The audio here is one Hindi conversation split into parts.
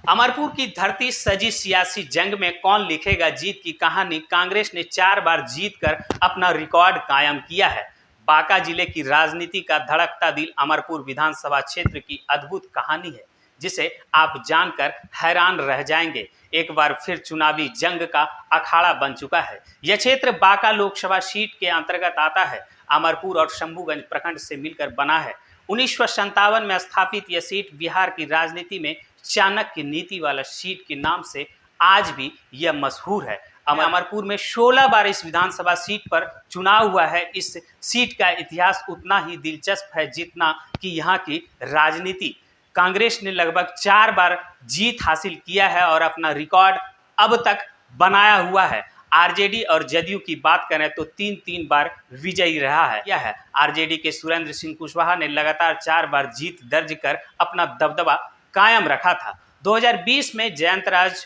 अमरपुर की धरती सजी सियासी जंग में कौन लिखेगा जीत की कहानी। कांग्रेस ने 4 बार जीतकर अपना रिकॉर्ड कायम किया है। बांका जिले की राजनीति का धड़कता दिल अमरपुर विधानसभा क्षेत्र की अद्भुत कहानी है, जिसे आप जानकर हैरान रह जाएंगे। एक बार फिर चुनावी जंग का अखाड़ा बन चुका है। यह क्षेत्र बांका लोकसभा सीट के अंतर्गत आता है। अमरपुर और शंभूगंज प्रखंड से मिलकर बना है। 1957 में स्थापित यह सीट बिहार की राजनीति में चाणक्य नीति वाला सीट के नाम से आज भी यह मशहूर है। अमरपुर में 16 बार इस विधानसभा सीट पर चुनाव हुआ है। इस सीट का इतिहास उतना ही दिलचस्प है जितना कि यहाँ की राजनीति। कांग्रेस ने लगभग 4 बार जीत हासिल किया है और अपना रिकॉर्ड अब तक बनाया हुआ है। आरजेडी और जदयू की बात करें तो 3 बार विजयी रहा है। यह है आरजेडी के सुरेंद्र सिंह कुशवाहा ने लगातार 4 बार जीत दर्ज कर अपना दबदबा कायम रखा था। 2020 में जयंतराज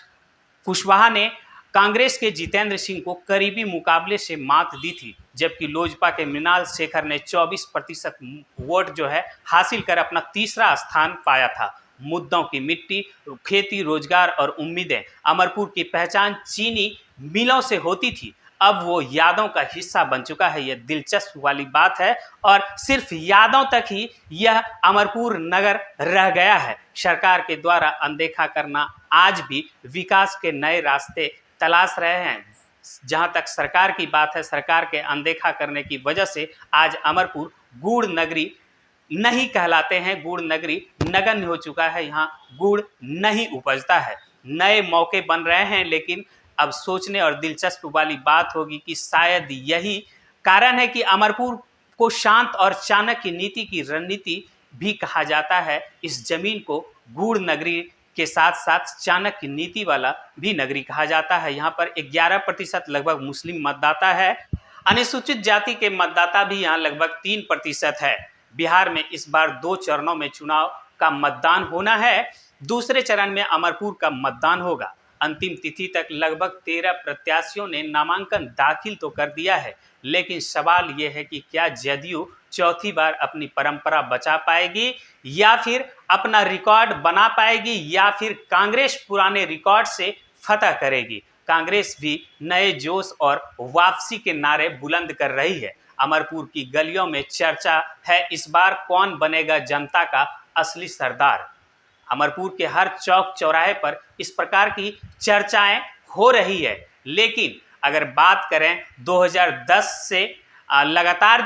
कुशवाहा ने कांग्रेस के जितेंद्र सिंह को करीबी मुकाबले से मात दी थी, जबकि लोजपा के मृणाल शेखर ने 24% वोट हासिल कर अपना तीसरा स्थान पाया था। मुद्दों की मिट्टी, खेती, रोजगार और उम्मीदें। अमरपुर की पहचान चीनी मिलों से होती थी, अब वो यादों का हिस्सा बन चुका है। यह दिलचस्प वाली बात है और सिर्फ यादों तक ही यह अमरपुर नगर रह गया है। सरकार के द्वारा अनदेखा करना आज भी विकास के नए रास्ते तलाश रहे हैं। जहां तक सरकार की बात है, सरकार के अनदेखा करने की वजह से आज अमरपुर गुड़ नगरी नहीं कहलाते हैं, गुड़ नगरी नगण्य हो चुका है। यहाँ गुड़ नहीं उपजता है। नए मौके बन रहे हैं, लेकिन अब सोचने और दिलचस्प वाली बात होगी कि शायद यही कारण है कि अमरपुर को शांत और चाणक्य नीति की रणनीति भी कहा जाता है। इस जमीन को गुड़ नगरी के साथ साथ चाणक्य नीति वाला भी नगरी कहा जाता है। यहाँ पर 11% लगभग मुस्लिम मतदाता है। अनुसूचित जाति के मतदाता भी यहाँ लगभग 3% है। बिहार में इस बार 2 चरणों में चुनाव का मतदान होना है। दूसरे चरण में अमरपुर का मतदान होगा। अंतिम तिथि तक लगभग 13 प्रत्याशियों ने नामांकन दाखिल तो कर दिया है, लेकिन सवाल यह है कि क्या जदयू चौथी बार अपनी परंपरा बचा पाएगी या फिर अपना रिकॉर्ड बना पाएगी, या फिर कांग्रेस पुराने रिकॉर्ड से फतह करेगी। कांग्रेस भी नए जोश और वापसी के नारे बुलंद कर रही है। अमरपुर की गलियों में चर्चा है, इस बार कौन बनेगा जनता का असली सरदार। अमरपुर के हर चौक चौराहे पर इस प्रकार की चर्चाएं हो रही है। लेकिन अगर बात करें 2010 से लगातार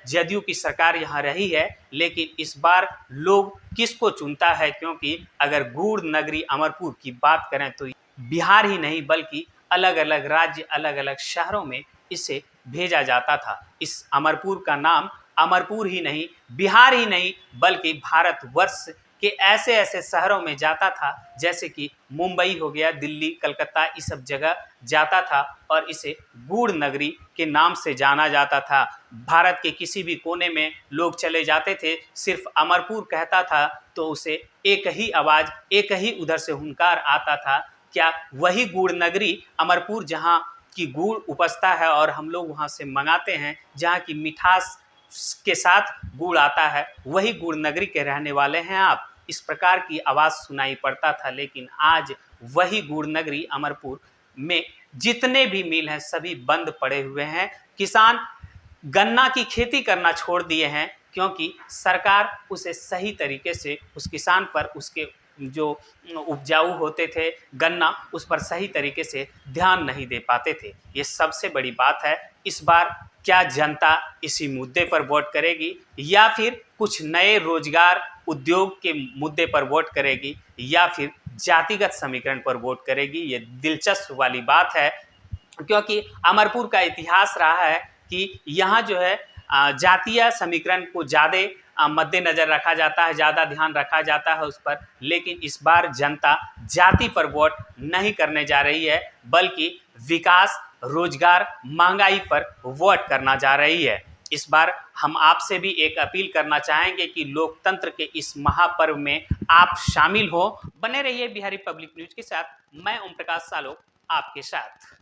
जदयू की सरकार यहाँ रही है, लेकिन इस बार लोग किसको चुनता है, क्योंकि अगर गुड़ नगरी अमरपुर की बात करें तो बिहार ही नहीं बल्कि अलग अलग राज्य, अलग अलग शहरों में इसे भेजा जाता था। इस अमरपुर का नाम अमरपुर ही नहीं, बिहार ही नहीं बल्कि भारतवर्ष के ऐसे ऐसे शहरों में जाता था, जैसे कि मुंबई हो गया, दिल्ली, कलकत्ता, इस सब जगह जाता था और इसे गुड़ नगरी के नाम से जाना जाता था। भारत के किसी भी कोने में लोग चले जाते थे, सिर्फ अमरपुर कहता था तो उसे एक ही आवाज़, एक ही उधर से हुंकार आता था, क्या वही गुड़ नगरी अमरपुर जहाँ की गुड़ उपजता है और हम लोग वहाँ से मंगाते हैं, जहाँ की मिठास के साथ गुड़ आता है, वही गुड़ नगरी के रहने वाले हैं आप। इस प्रकार की आवाज़ सुनाई पड़ता था। लेकिन आज वही गुड़ नगरी अमरपुर में जितने भी मिल हैं सभी बंद पड़े हुए हैं। किसान गन्ना की खेती करना छोड़ दिए हैं, क्योंकि सरकार उसे सही तरीके से उस किसान पर, उसके जो उपजाऊ होते थे गन्ना, उस पर सही तरीके से ध्यान नहीं दे पाते थे। ये सबसे बड़ी बात है। इस बार क्या जनता इसी मुद्दे पर वोट करेगी या फिर कुछ नए रोजगार उद्योग के मुद्दे पर वोट करेगी या फिर जातिगत समीकरण पर वोट करेगी? ये दिलचस्प वाली बात है, क्योंकि अमरपुर का इतिहास रहा है कि यहाँ जातीय समीकरण को ज़्यादा मद्देनज़र रखा जाता है, ज़्यादा ध्यान रखा जाता है उस पर। लेकिन इस बार जनता जाति पर वोट नहीं करने जा रही है, बल्कि विकास, रोजगार, महंगाई पर वोट करना जा रही है। इस बार हम आपसे भी एक अपील करना चाहेंगे कि लोकतंत्र के इस महापर्व में आप शामिल हो। बने रहिए बिहारी पब्लिक न्यूज़ के साथ। मैं ओम प्रकाश सालोक आपके साथ।